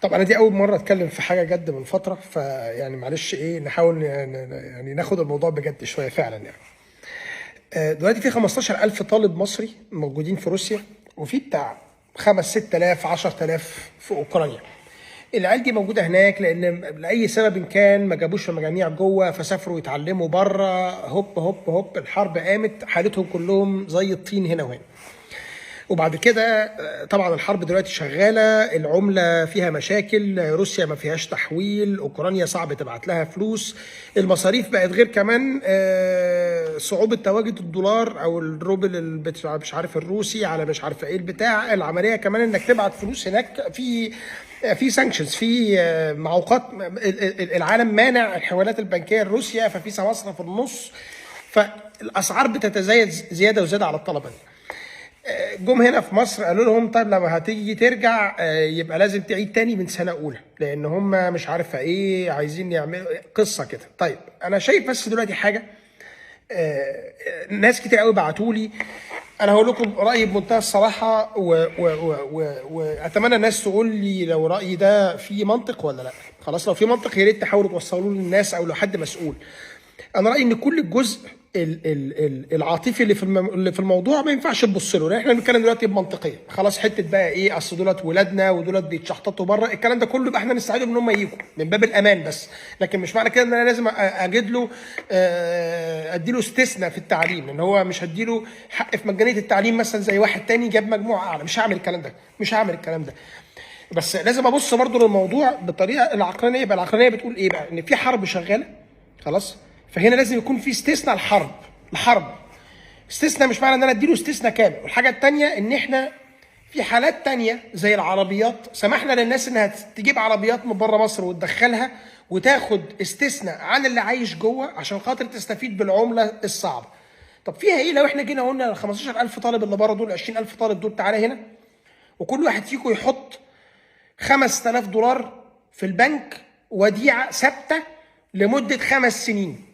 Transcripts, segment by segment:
طب انا دي اول مره اتكلم في حاجه جد من فتره، فيعني معلش ايه، نحاول يعني ناخد الموضوع بجد شويه فعلا يعني. دلوقتي في 15,000 طالب مصري موجودين في روسيا، وفي بتاع 5 6000 10,000 في اوكرانيا. العيال دي موجوده هناك لان لاي سبب كان ما جابوش في مجاميع جوه، فسافروا يتعلموا بره. هوب هوب هوب الحرب قامت، حالتهم كلهم زي الطين هنا وهنا. وبعد كده طبعا الحرب دلوقتي شغاله، العمله فيها مشاكل، روسيا ما فيهاش تحويل، اوكرانيا صعب تبعت لها فلوس، المصاريف بقت غير كمان صعوبه تواجد الدولار او الروبل مش عارف الروسي على مش عارف ايه البتاع، العمليه كمان انك تبعت فلوس هناك في سانكشنز، في معوقات، العالم مانع الحوالات البنكيه لروسيا، ففي سماسره في النص، فالاسعار بتتزايد زياده وزياده على الطلبه دي. جم هنا في مصر قالوا لهم طيب لما هتيجي ترجع يبقى لازم تعيد تاني من سنه اولى، لان هم مش عارفه ايه عايزين يعملوا قصه كده. طيب انا شايف بس دلوقتي حاجه، ناس كتير قوي بعتوا لي، انا هقول لكم رايي بمنتهى الصراحه واتمنى الناس تقول لي لو رايي ده فيه منطق ولا لا. خلاص لو في منطق يا ريت تحاولوا توصلوه للناس او لو حد مسؤول. انا رايي ان كل الجزء العاطفي اللي في الموضوع ما ينفعش تبص له، لان احنا بنتكلم دلوقتي بمنطقيه. خلاص حته بقى ايه، اصل دولت ولادنا ودولت بيتشحططوا بره، الكلام ده كله يبقى احنا نستعيدهم ان هم يجوا من باب الامان بس، لكن مش معنى كده ان انا لازم اجد له اديله استثناء في التعليم، ان هو مش هديله حق في مجانيه التعليم مثلا زي واحد تاني جاب مجموعه اعلى. مش هعمل الكلام ده، مش هعمل الكلام ده. بس لازم ابص برضو للموضوع بالطريقه العقلانيه. يبقى العقلانيه بتقول ايه بقى؟ ان في حرب شغاله خلاص، فهنا لازم يكون في استثناء الحرب استثناء، مش معنى ان انا اديله استثناء كامل. والحاجه الثانيه ان احنا في حالات تانية زي العربيات سمحنا للناس انها تجيب عربيات من بره مصر وتدخلها وتاخد استثناء عن اللي عايش جوه عشان خاطر تستفيد بالعمله الصعبه. طب فيها ايه لو احنا جينا قلنا ال 15,000 طالب اللي بره دول، 20,000 طالب دول، تعالى هنا وكل واحد فيكم يحط $5,000 في البنك وديعه ثابته لمده 5 سنين،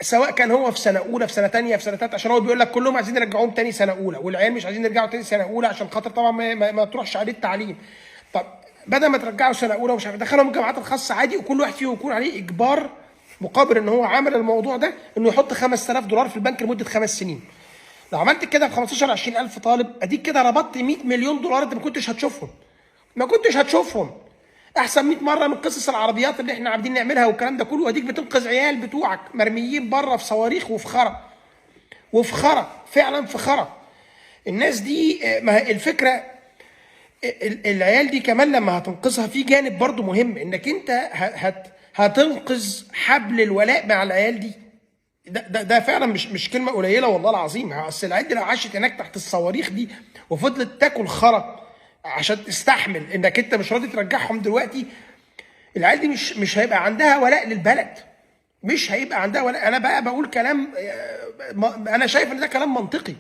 سواء كان هو في سنه اولى في سنه ثانيه في سنه ثالثه، عشان هو بيقول لك كلهم عايزين يرجعوهم تاني سنه اولى، والعيال مش عايزين يرجعوا تاني سنه اولى عشان خاطر طبعا ما تروحش عليه التعليم. طب بدل ما ترجعوا سنه اولى ومش عارف، دخلهم الجامعات الخاصه عادي، وكل واحد فيهم يكون عليه اجبار مقابل ان هو عامل الموضوع ده انه يحط $5,000 في البنك لمده 5 سنين. لو عملت كده ب 15 20,000 طالب، اديك كده ربطت $100 مليون انت ما كنتش هتشوفهم، احسن 100 مره من قصص العربيات اللي احنا عاملين نعملها والكلام ده كله. واديك بتنقذ عيال بتوعك مرميين بره في صواريخ وفي خرا فعلا في خرا. الناس دي ما هي الفكره، العيال دي كمان لما هتنقذها في جانب برضو مهم، انك انت هتنقذ حبل الولاء مع العيال دي. ده فعلا مش كلمه قليله والله العظيم. اصل العيال دي لو عاشت هناك تحت الصواريخ دي وفضلت تاكل خرا عشان تستحمل انك انت مش راضي ترجعهم دلوقتي، العيال دي مش هيبقى عندها ولاء للبلد، مش هيبقى عندها ولاء. انا بقى بقول كلام انا شايف ان ده كلام منطقي.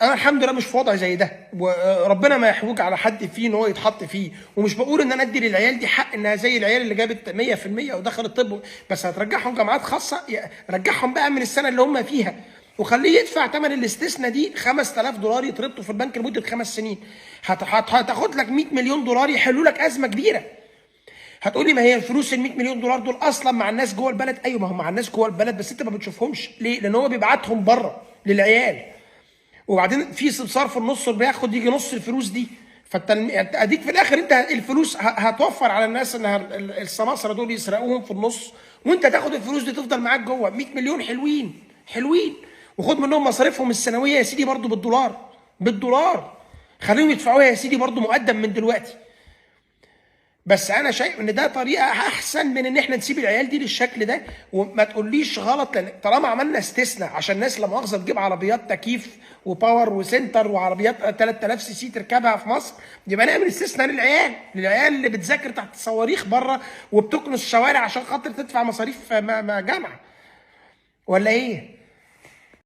انا الحمد لله مش في وضع زي ده، وربنا ما يحوج على حد فيه ان هو يتحط فيه، ومش بقول ان انا ادي للعيال دي حق انها زي العيال اللي جابت 100% ودخلت طب، بس هترجعهم جامعات خاصه، رجعهم بقى من السنه اللي هم فيها وخليه يدفع ثمن الاستثناء دي. $5,000 يتربطوا في البنك لمده 5 سنين، هتاخد لك $100 مليون يحلوا لك ازمه كبيره. هتقولي ما هي الفلوس ال $100 مليون دول اصلا مع الناس جوه البلد. ايوه ما هم مع الناس جوه البلد، بس انت ما بتشوفهمش ليه؟ لان هو بيبعتهم بره للعيال، وبعدين في سمسار في النص اللي بياخد يجي نص الفلوس دي. فانت اديك في الاخر انت الفلوس هتوفر على الناس انها السماسره دول يسرقوهم في النص، وانت تاخد الفلوس دي تفضل معاك جوه. 100 مليون حلوين، وخد منهم مصاريفهم السنويه يا سيدي برضو بالدولار، خليهم يدفعوها يا سيدي برضو مقدم من دلوقتي. بس انا شايف ان ده طريقه احسن من ان احنا نسيب العيال دي بالشكل ده. وما تقوليش غلط، لان طالما عملنا استثناء عشان الناس لا مؤاخذه تجيب عربيات تكييف وباور وسنتر وعربيات 3000 سي سي تركبها في مصر، يبقى نعمل استثناء للعيال اللي بتذاكر تحت الصواريخ بره وبتكنس الشوارع عشان خاطر تدفع مصاريف جامعه، ولا ايه؟